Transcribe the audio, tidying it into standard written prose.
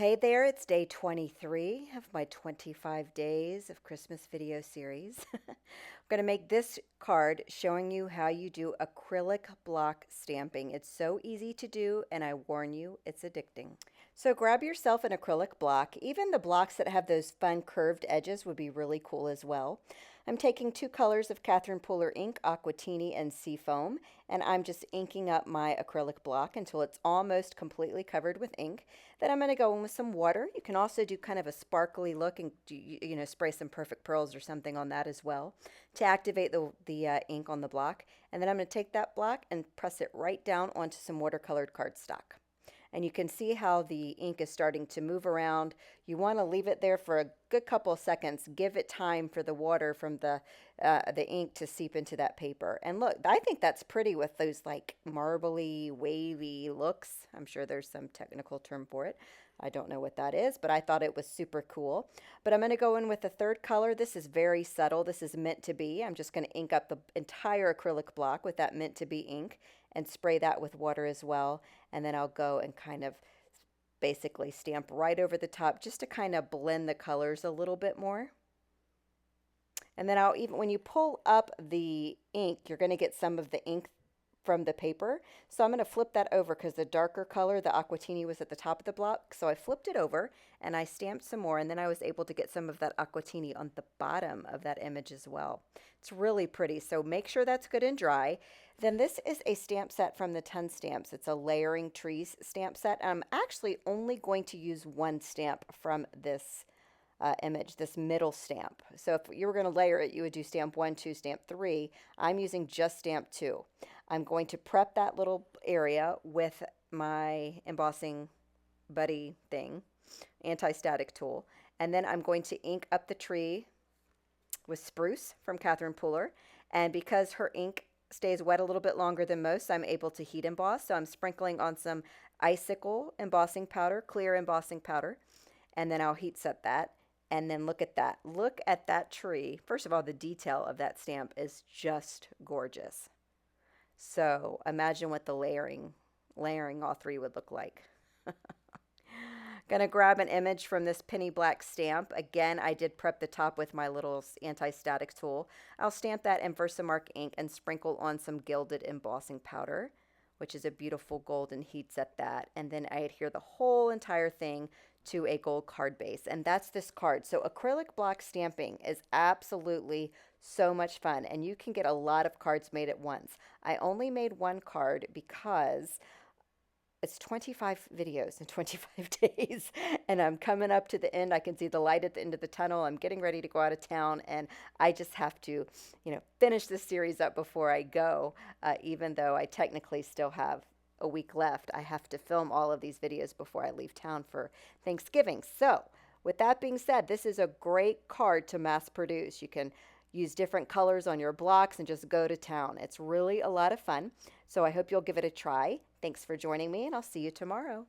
Hey there, it's day 23 of my 25 days of Christmas video series. I'm going to make this card showing you how you do acrylic block stamping. It's so easy to do, and I warn you, it's addicting. So grab yourself an acrylic block. Even the blocks that have those fun curved edges would be really cool as well. I'm taking two colors of Catherine Pooler ink, Aquatini and Seafoam, and I'm just inking up my acrylic block until it's almost completely covered with ink. Then I'm going to go in with some water. You can also do kind of a sparkly look and spray some Perfect Pearls or something on that as well to activate the ink on the block. And then I'm going to take that block and press it right down onto some watercolored cardstock. And you can see how the ink is starting to move around. You want to leave it there for a good couple of seconds. Give it time for the water from the ink to seep into that paper. And look, I think that's pretty with those like marbly, wavy looks. I'm sure there's some technical term for it. I don't know what that is, but I thought it was super cool. But I'm going to go in with a third color. This is very subtle. This is meant to be. I'm just going to ink up the entire acrylic block with that meant to be ink and spray that with water as well. And then I'll go and kind of basically stamp right over the top just to kind of blend the colors a little bit more. And then when you pull up the ink, you're going to get some of the ink from the paper. So I'm going to flip that over because the darker color, the Aquatini, was at the top of the block. So I flipped it over and I stamped some more, and then I was able to get some of that Aquatini on the bottom of that image as well. It's really pretty, so make sure that's good and dry. Then this is a stamp set from the Ton Stamps. It's a layering trees stamp set. I'm actually only going to use one stamp from this image, this middle stamp. So if you were going to layer it, you would do stamp 1, 2, stamp 3. I'm using just stamp 2. I'm going to prep that little area with my embossing buddy thing, anti-static tool, and then I'm going to ink up the tree with Spruce from Catherine Pooler. And because her ink stays wet a little bit longer than most, I'm able to heat emboss. So I'm sprinkling on some Icicle embossing powder, clear embossing powder, and then I'll heat set that. And then look at that. Look at that tree. First of all, the detail of that stamp is just gorgeous. So imagine what the layering all three would look like. Gonna grab an image from this penny black stamp. Again, I did prep the top with my little anti-static tool. I'll stamp that in Versamark ink and sprinkle on some Gilded embossing powder, which is a beautiful golden heat set that. And then I adhere the whole entire thing to a gold card base. And that's this card. So acrylic block stamping is absolutely so much fun. And you can get a lot of cards made at once. I only made one card because it's 25 videos in 25 days, and I'm coming up to the end. I can see the light at the end of the tunnel. I'm getting ready to go out of town, and I just have to, finish this series up before I go, even though I technically still have a week left. I have to film all of these videos before I leave town for Thanksgiving. So with that being said, this is a great card to mass produce. You can use different colors on your blocks and just go to town. It's really a lot of fun. So I hope you'll give it a try. Thanks for joining me, and I'll see you tomorrow.